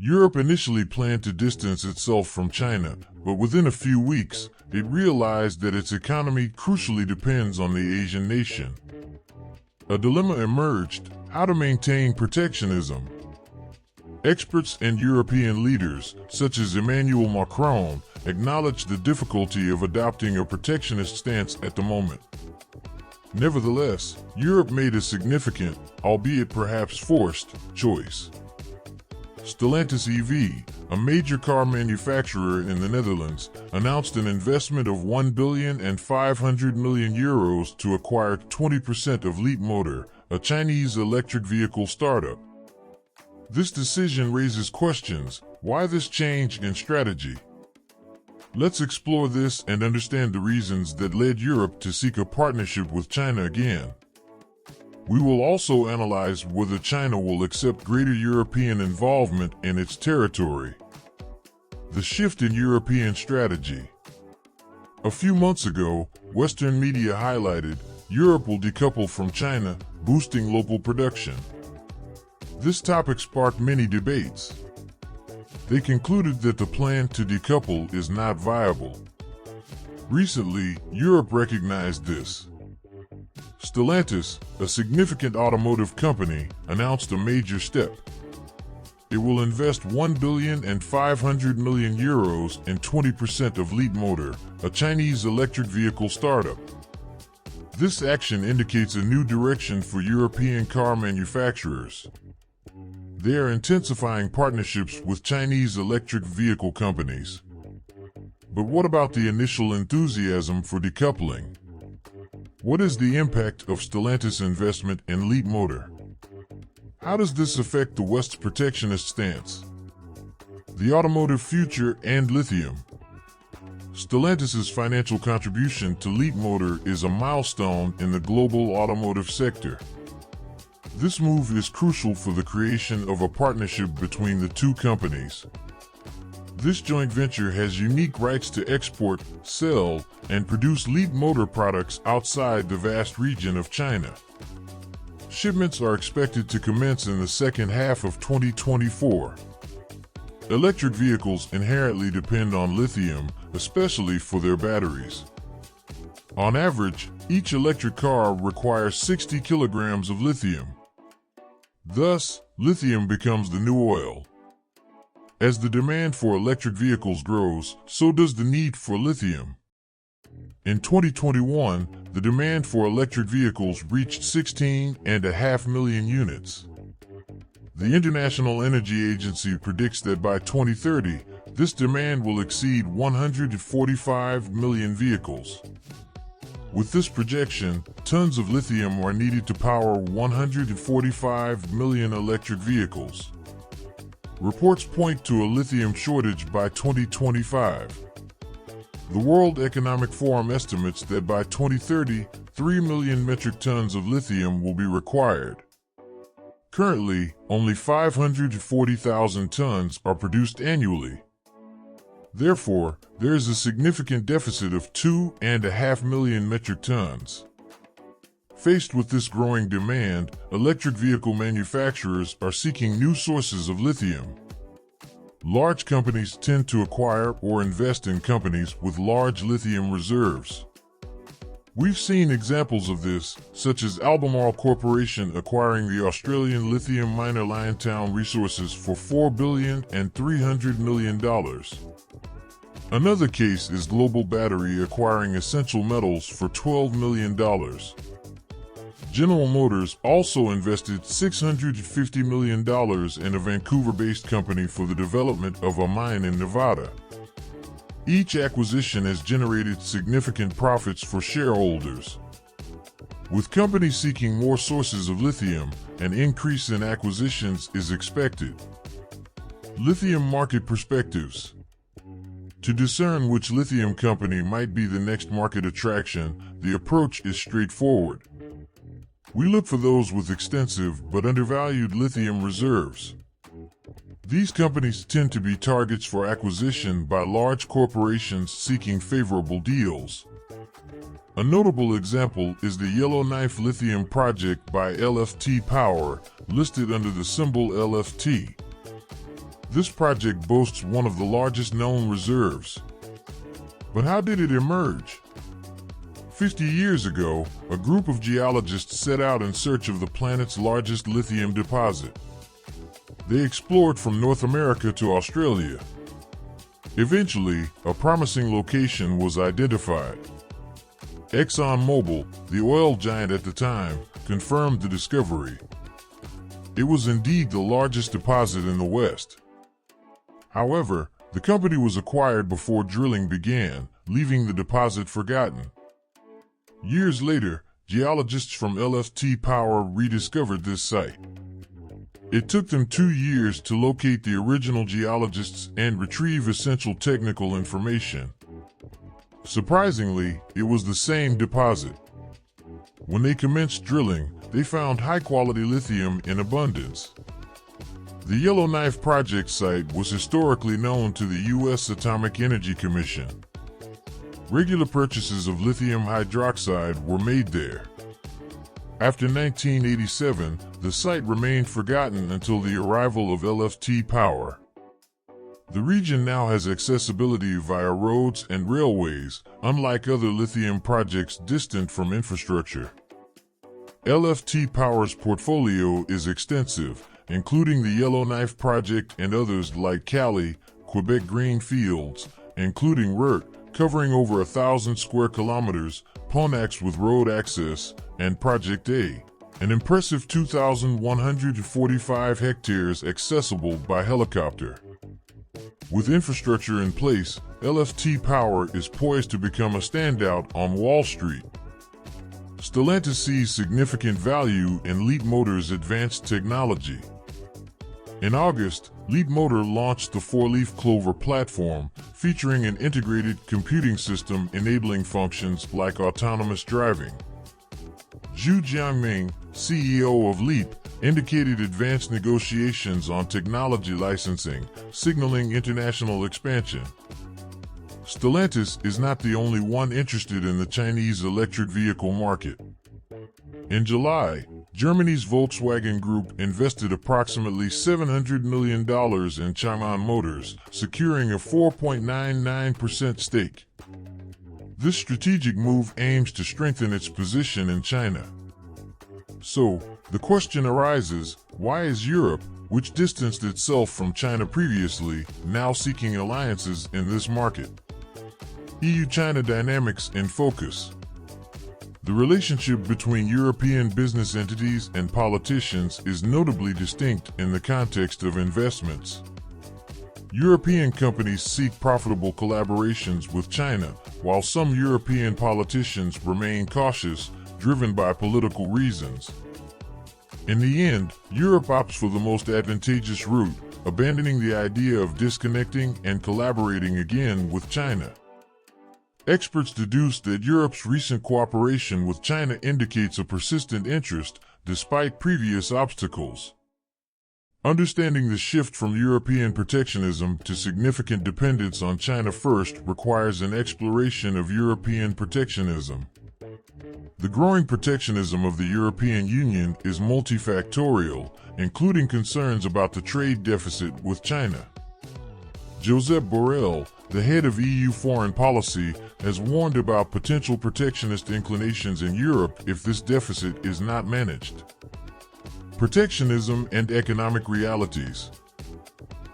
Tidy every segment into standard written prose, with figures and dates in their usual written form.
Europe initially planned to distance itself from China, but within a few weeks, it realized that its economy crucially depends on the Asian nation. A dilemma emerged: how to maintain protectionism. Experts and European leaders, such as Emmanuel Macron, acknowledged the difficulty of adopting a protectionist stance at the moment. Nevertheless, Europe made a significant, albeit perhaps forced, choice. Stellantis EV, a major car manufacturer in the Netherlands, announced an investment of €1.5 billion to acquire 20% of Leapmotor, a Chinese electric vehicle startup. This decision raises questions: why this change in strategy? Let's explore this and understand the reasons that led Europe to seek a partnership with China again. We will also analyze whether China will accept greater European involvement in its territory. The shift in European strategy. A few months ago, Western media highlighted Europe will decouple from China, boosting local production. This topic sparked many debates. They concluded that the plan to decouple is not viable. Recently, Europe recognized this. Stellantis, a significant automotive company, announced a major step. It will invest €1.5 billion in 20% of Leapmotor, a Chinese electric vehicle startup. This action indicates a new direction for European car manufacturers. They are intensifying partnerships with Chinese electric vehicle companies. But what about the initial enthusiasm for decoupling? What is the impact of Stellantis' investment in Leapmotor? How does this affect the West's protectionist stance? The automotive future and lithium. Stellantis' financial contribution to Leapmotor is a milestone in the global automotive sector. This move is crucial for the creation of a partnership between the two companies. This joint venture has unique rights to export, sell, and produce Leapmotor products outside the vast region of China. Shipments are expected to commence in the second half of 2024. Electric vehicles inherently depend on lithium, especially for their batteries. On average, each electric car requires 60 kilograms of lithium. Thus, lithium becomes the new oil. As the demand for electric vehicles grows, so does the need for lithium. In 2021, the demand for electric vehicles reached 16.5 million units. The International Energy Agency predicts that by 2030, this demand will exceed 145 million vehicles. With this projection, tons of lithium are needed to power 145 million electric vehicles. Reports point to a lithium shortage by 2025. The World Economic Forum estimates that by 2030, 3 million metric tons of lithium will be required. Currently, only 540,000 tons are produced annually. Therefore, there is a significant deficit of 2.5 million metric tons. Faced with this growing demand, electric vehicle manufacturers are seeking new sources of lithium. Large companies tend to acquire or invest in companies with large lithium reserves. We've seen examples of this, such as Albemarle Corporation acquiring the Australian lithium miner Liontown Resources for $4.3 billion. Another case is Global Battery acquiring Essential Metals for $12 million. General Motors also invested $650 million in a Vancouver-based company for the development of a mine in Nevada. Each acquisition has generated significant profits for shareholders. With companies seeking more sources of lithium, an increase in acquisitions is expected. Lithium market perspectives. To discern which lithium company might be the next market attraction, the approach is straightforward. We look for those with extensive but undervalued lithium reserves. These companies tend to be targets for acquisition by large corporations seeking favorable deals. A notable example is the Yellowknife Lithium project by LFT Power, listed under the symbol LFT. This project boasts one of the largest known reserves. But how did it emerge? 50 years ago, a group of geologists set out in search of the planet's largest lithium deposit. They explored from North America to Australia. Eventually, a promising location was identified. ExxonMobil, the oil giant at the time, confirmed the discovery. It was indeed the largest deposit in the West. However, the company was acquired before drilling began, leaving the deposit forgotten. Years later, geologists from LFT Power rediscovered this site. It took them 2 years to locate the original geologists and retrieve essential technical information. Surprisingly, it was the same deposit. When they commenced drilling, they found high-quality lithium in abundance. The Yellowknife project site was historically known to the U.S. Atomic Energy Commission. Regular purchases of lithium hydroxide were made there. After 1987, the site remained forgotten until the arrival of LFT Power. The region now has accessibility via roads and railways, unlike other lithium projects distant from infrastructure. LFT Power's portfolio is extensive, including the Yellowknife project and others like Cali, Quebec Green Fields, including RERT, covering over 1,000 square kilometers, Ponax with road access, and Project A, an impressive 2,145 hectares accessible by helicopter. With infrastructure in place, LFT Power is poised to become a standout on Wall Street. Stellantis sees significant value in Leapmotor's advanced technology. In August, Leapmotor launched the 4-leaf clover platform, featuring an integrated computing system enabling functions like autonomous driving. Zhu Jiangming, CEO of Leap, indicated advanced negotiations on technology licensing, signaling international expansion. Stellantis is not the only one interested in the Chinese electric vehicle market. In July, Germany's Volkswagen Group invested approximately $700 million in Chang'an Motors, securing a 4.99% stake. This strategic move aims to strengthen its position in China. So, the question arises, why is Europe, which distanced itself from China previously, now seeking alliances in this market? EU-China dynamics in focus. The relationship between European business entities and politicians is notably distinct in the context of investments. European companies seek profitable collaborations with China, while some European politicians remain cautious, driven by political reasons. In the end, Europe opts for the most advantageous route, abandoning the idea of disconnecting and collaborating again with China. Experts deduce that Europe's recent cooperation with China indicates a persistent interest, despite previous obstacles. Understanding the shift from European protectionism to significant dependence on China first requires an exploration of European protectionism. The growing protectionism of the European Union is multifactorial, including concerns about the trade deficit with China. Josep Borrell, the head of EU foreign policy, has warned about potential protectionist inclinations in Europe if this deficit is not managed. Protectionism and economic realities.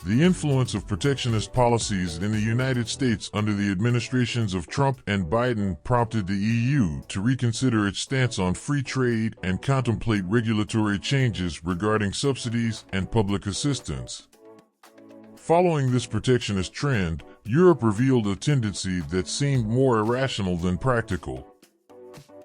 The influence of protectionist policies in the United States under the administrations of Trump and Biden prompted the EU to reconsider its stance on free trade and contemplate regulatory changes regarding subsidies and public assistance. Following this protectionist trend, Europe revealed a tendency that seemed more irrational than practical.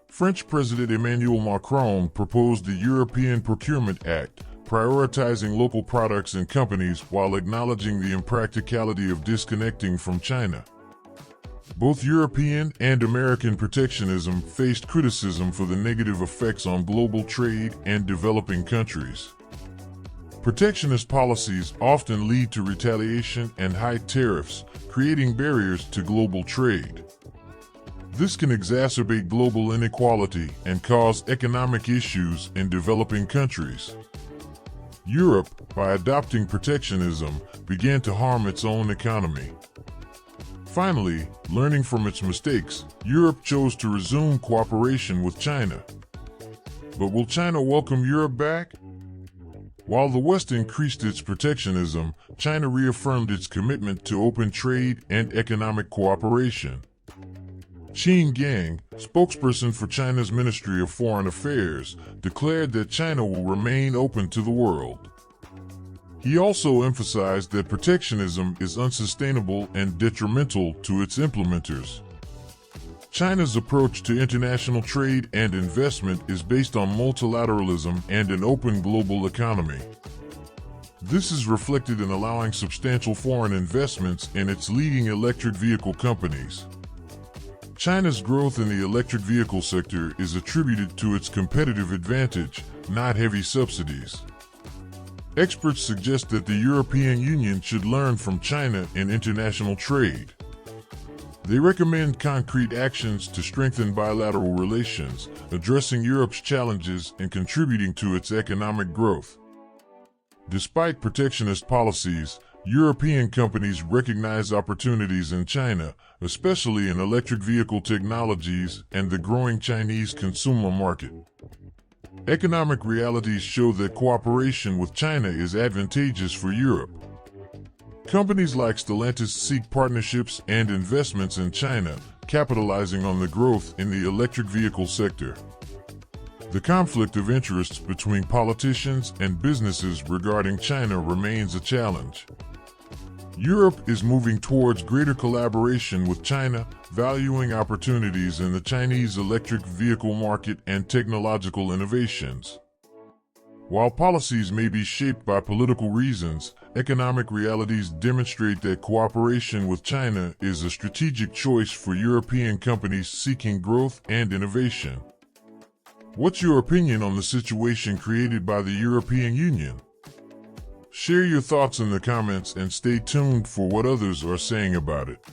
French President Emmanuel Macron proposed the European Procurement Act, prioritizing local products and companies while acknowledging the impracticality of disconnecting from China. Both European and American protectionism faced criticism for the negative effects on global trade and developing countries. Protectionist policies often lead to retaliation and high tariffs, creating barriers to global trade. This can exacerbate global inequality and cause economic issues in developing countries. Europe, by adopting protectionism, began to harm its own economy. Finally, learning from its mistakes, Europe chose to resume cooperation with China. But will China welcome Europe back? While the West increased its protectionism, China reaffirmed its commitment to open trade and economic cooperation. Qin Gang, spokesperson for China's Ministry of Foreign Affairs, declared that China will remain open to the world. He also emphasized that protectionism is unsustainable and detrimental to its implementers. China's approach to international trade and investment is based on multilateralism and an open global economy. This is reflected in allowing substantial foreign investments in its leading electric vehicle companies. China's growth in the electric vehicle sector is attributed to its competitive advantage, not heavy subsidies. Experts suggest that the European Union should learn from China in international trade. They recommend concrete actions to strengthen bilateral relations, addressing Europe's challenges and contributing to its economic growth. Despite protectionist policies, European companies recognize opportunities in China, especially in electric vehicle technologies and the growing Chinese consumer market. Economic realities show that cooperation with China is advantageous for Europe. Companies like Stellantis seek partnerships and investments in China, capitalizing on the growth in the electric vehicle sector. The conflict of interests between politicians and businesses regarding China remains a challenge. Europe is moving towards greater collaboration with China, valuing opportunities in the Chinese electric vehicle market and technological innovations. While policies may be shaped by political reasons, economic realities demonstrate that cooperation with China is a strategic choice for European companies seeking growth and innovation. What's your opinion on the situation created by the European Union? Share your thoughts in the comments and stay tuned for what others are saying about it.